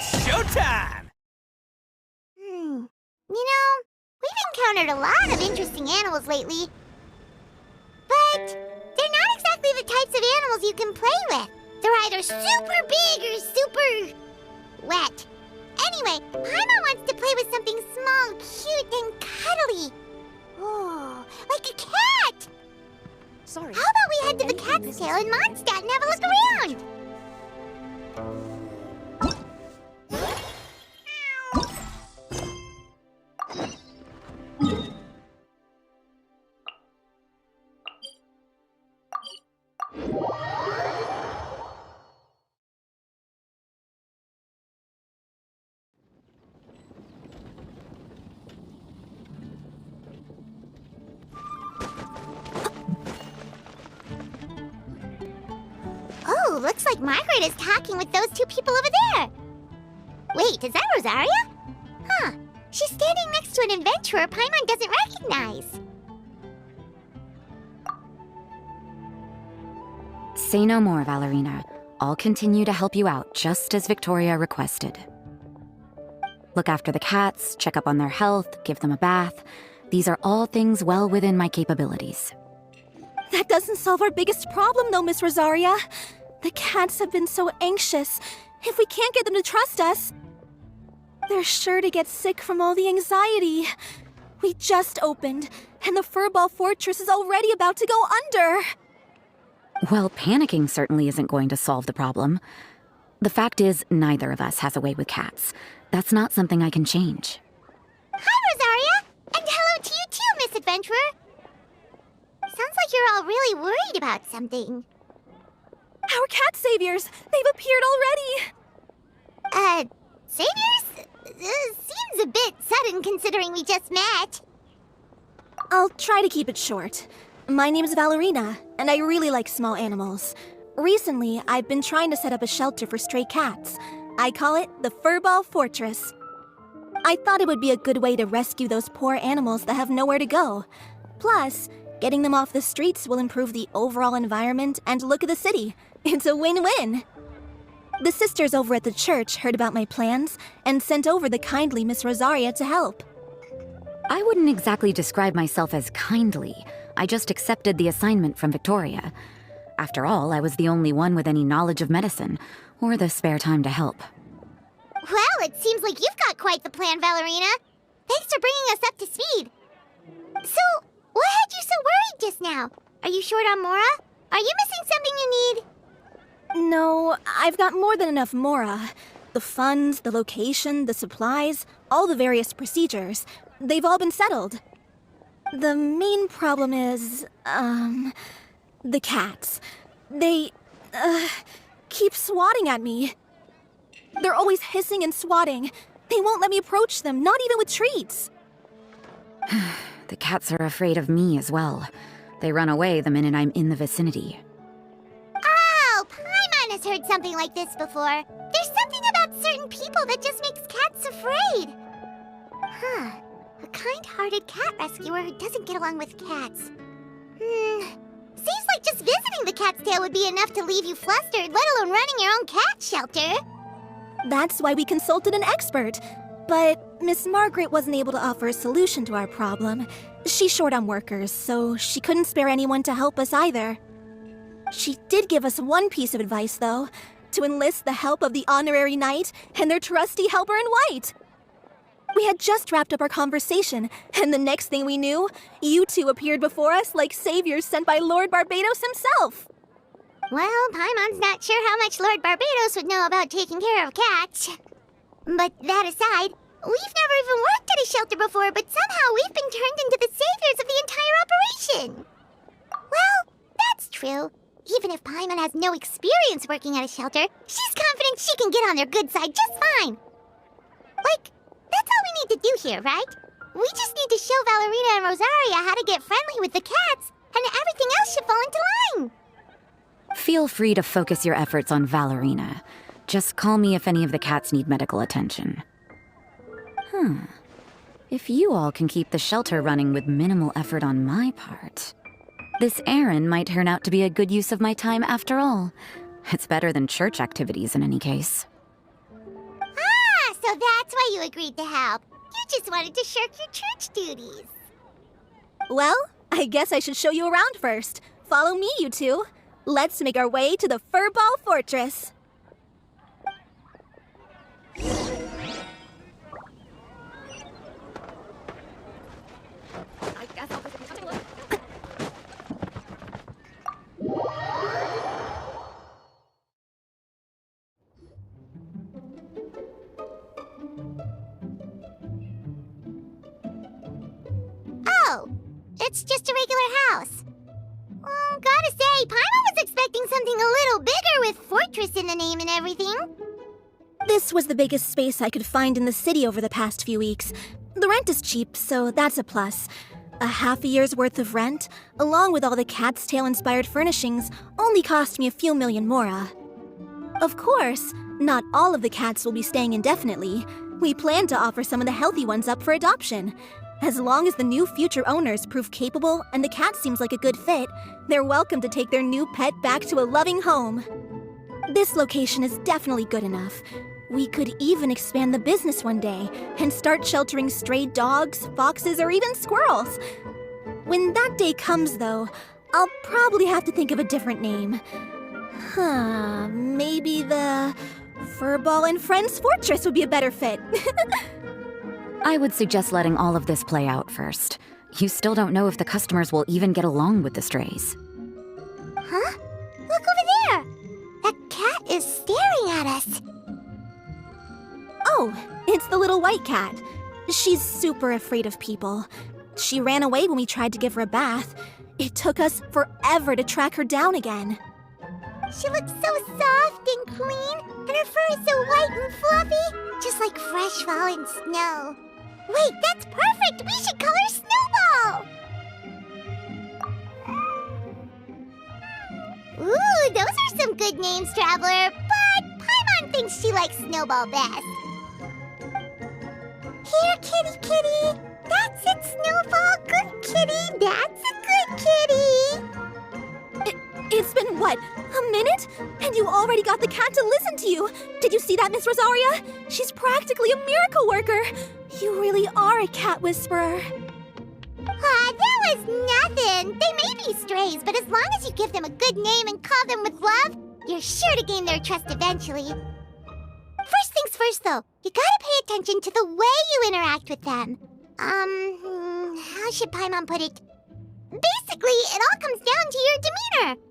It's showtime! You know, we've encountered a lot of interesting animals lately. But they're not exactly the types of animals you can play with. They're either super big or super wet. Anyway, Paimon wants to play with something small, cute, and cuddly. Oh, like a cat! Sorry. How about we head to the Cat's Tail in Mondstadt and have a look around? Oh, looks like Margaret is talking with those two people over there. Wait, is that Rosaria? Huh. She's standing next to an adventurer Paimon doesn't recognize. Say no more, Valerina. I'll continue to help you out, just as Victoria requested. Look after the cats, check up on their health, give them a bath. These are all things well within my capabilities. That doesn't solve our biggest problem, though, Miss Rosaria. The cats have been so anxious. If we can't get them to trust us, they're sure to get sick from all the anxiety. We just opened, and the Furball Fortress is already about to go under. Well, panicking certainly isn't going to solve the problem. The fact is, neither of us has a way with cats. That's not something I can change. Hi, Rosaria! And hello to you too, Miss Adventurer! Sounds like you're all really worried about something. Our cat saviors! They've appeared already! Saviors? Seems a bit sudden considering we just met. I'll try to keep it short. My name's Valerina, and I really like small animals. Recently, I've been trying to set up a shelter for stray cats. I call it the Furball Fortress. I thought it would be a good way to rescue those poor animals that have nowhere to go. Plus, getting them off the streets will improve the overall environment and look of the city. It's a win-win. The sisters over at the church heard about my plans and sent over the kindly Miss Rosaria to help. I wouldn't exactly describe myself as kindly. I just accepted the assignment from Victoria. After all, I was the only one with any knowledge of medicine, or the spare time to help. Well, it seems like you've got quite the plan, Valerina. Thanks for bringing us up to speed. So, what had you so worried just now? Are you short on Mora? Are you missing something you need? No, I've got more than enough Mora. The funds, the location, the supplies, all the various procedures. They've all been settled. The main problem is, the cats. They, keep swatting at me. They're always hissing and swatting. They won't let me approach them, not even with treats. The cats are afraid of me as well. They run away the minute I'm in the vicinity. Oh, Paimon has heard something like this before. There's something about certain people that just makes cats afraid. Huh. A kind-hearted cat rescuer who doesn't get along with cats. Seems like just visiting the Cat's Tail would be enough to leave you flustered, let alone running your own cat shelter. That's why we consulted an expert. But Miss Margaret wasn't able to offer a solution to our problem. She's short on workers, so she couldn't spare anyone to help us either. She did give us one piece of advice, though, to enlist the help of the Honorary Knight and their trusty helper in white. We had just wrapped up our conversation, and the next thing we knew, you two appeared before us like saviors sent by Lord Barbados himself. Well, Paimon's not sure how much Lord Barbados would know about taking care of cats. But that aside, we've never even worked at a shelter before, but somehow we've been turned into the saviors of the entire operation. Well, that's true. Even if Paimon has no experience working at a shelter, she's confident she can get on their good side just fine. Like, that's all we need to do here, right? We just need to show Valerina and Rosaria how to get friendly with the cats, and everything else should fall into line. Feel free to focus your efforts on Valerina. Just call me if any of the cats need medical attention. If you all can keep the shelter running with minimal effort on my part, this errand might turn out to be a good use of my time after all. It's better than church activities in any case. that's why you agreed to help. You just wanted to shirk your church duties. Well, I guess I should show you around first. Follow me, you two. Let's make our way to the Furball Fortress. Oh, it's just a regular house. Gotta say, Paimon was expecting something a little bigger with fortress in the name and everything. This was the biggest space I could find in the city over the past few weeks. The rent is cheap, so that's a plus. A half a year's worth of rent, along with all the Cat's Tail-inspired furnishings, only cost me a few million mora. Of course, not all of the cats will be staying indefinitely. We plan to offer some of the healthy ones up for adoption. As long as the new future owners prove capable and the cat seems like a good fit, they're welcome to take their new pet back to a loving home. This location is definitely good enough. We could even expand the business one day and start sheltering stray dogs, foxes, or even squirrels. When that day comes, though, I'll probably have to think of a different name. Maybe the Furball and Friends Fortress would be a better fit. I would suggest letting all of this play out first. You still don't know if the customers will even get along with the strays. Huh? Look over there! That cat is staring at us. Oh, it's the little white cat. She's super afraid of people. She ran away when we tried to give her a bath. It took us forever to track her down again. She looks so soft and clean, and her fur is so white and fluffy, just like fresh fallen snow. Wait, that's perfect! We should call her Snowball! Ooh, those are some good names, Traveler, but Paimon thinks she likes Snowball best. Here, kitty kitty! That's it, Snowball! Good kitty! That's a good kitty! It's been, what, a minute? And you already got the cat to listen to you! Did you see that, Miss Rosaria? She's practically a miracle worker! You really are a cat whisperer. That was nothing! They may be strays, but as long as you give them a good name and call them with love, you're sure to gain their trust eventually. First things first, though, you gotta pay attention to the way you interact with them. How should Paimon put it? Basically, it all comes down to your demeanor.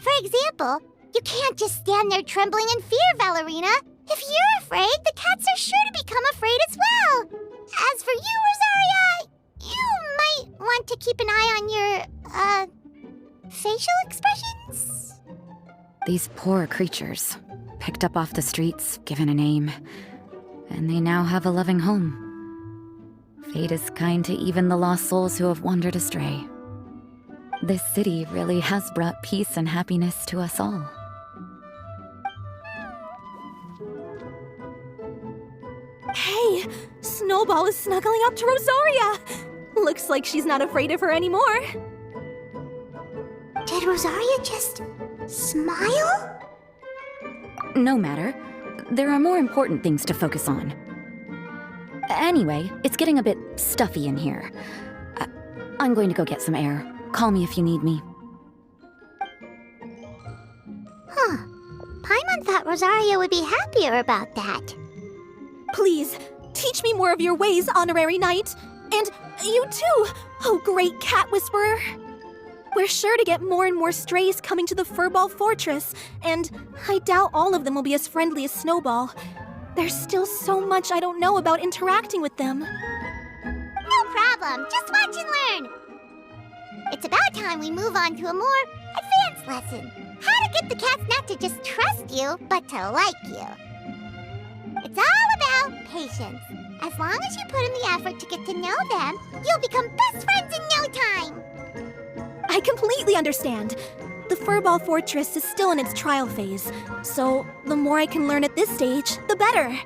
For example, you can't just stand there trembling in fear, Valerina. If you're afraid, the cats are sure to become afraid as well. As for you, Rosaria, you might want to keep an eye on your, facial expressions. These poor creatures, picked up off the streets, given a name, and they now have a loving home. Fate is kind to even the lost souls who have wandered astray. This city really has brought peace and happiness to us all. Hey, Snowball is snuggling up to Rosaria. Looks like she's not afraid of her anymore. Did Rosaria just smile? No matter. There are more important things to focus on. Anyway, it's getting a bit stuffy in here. I'm going to go get some air. Call me if you need me. Huh. Paimon thought Rosaria would be happier about that. Please, teach me more of your ways, Honorary Knight. And you too, oh great cat whisperer. We're sure to get more and more strays coming to the Furball Fortress, and I doubt all of them will be as friendly as Snowball. There's still so much I don't know about interacting with them. No problem. Just watch and learn. It's about time we move on to a more advanced lesson. How to get the cats not to just trust you, but to like you. It's all about patience. As long as you put in the effort to get to know them, you'll become best friends in no time. I completely understand. The Furball Fortress is still in its trial phase, so the more I can learn at this stage, the better.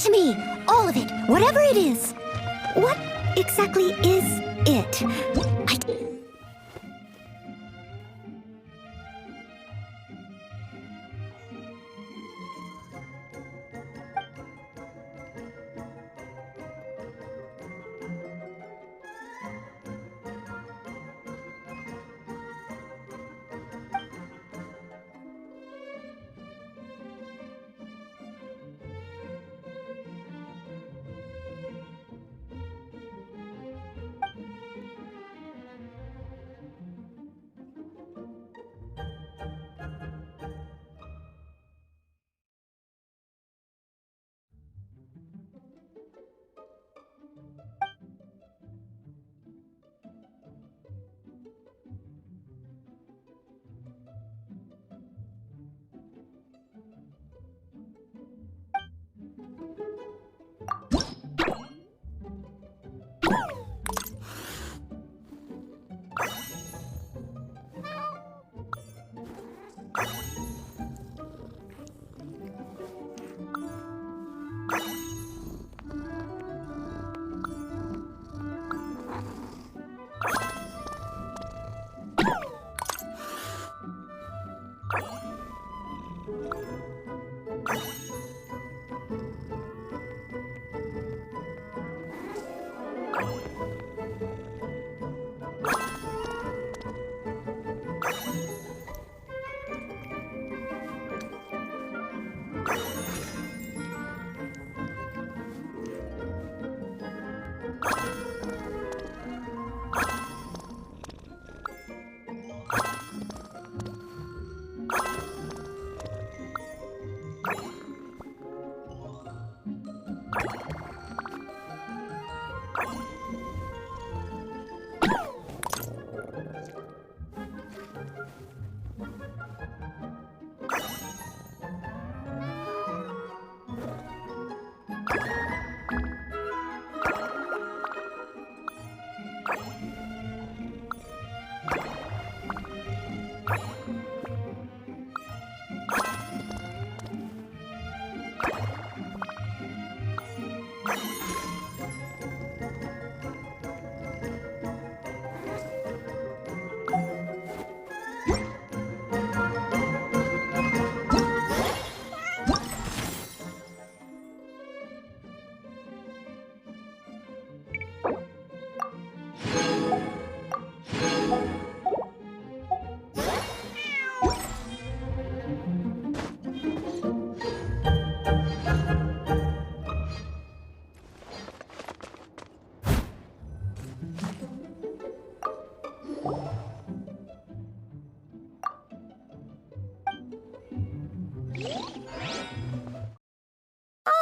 to me! All of it, whatever it is! What exactly is it?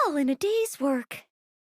All in a day's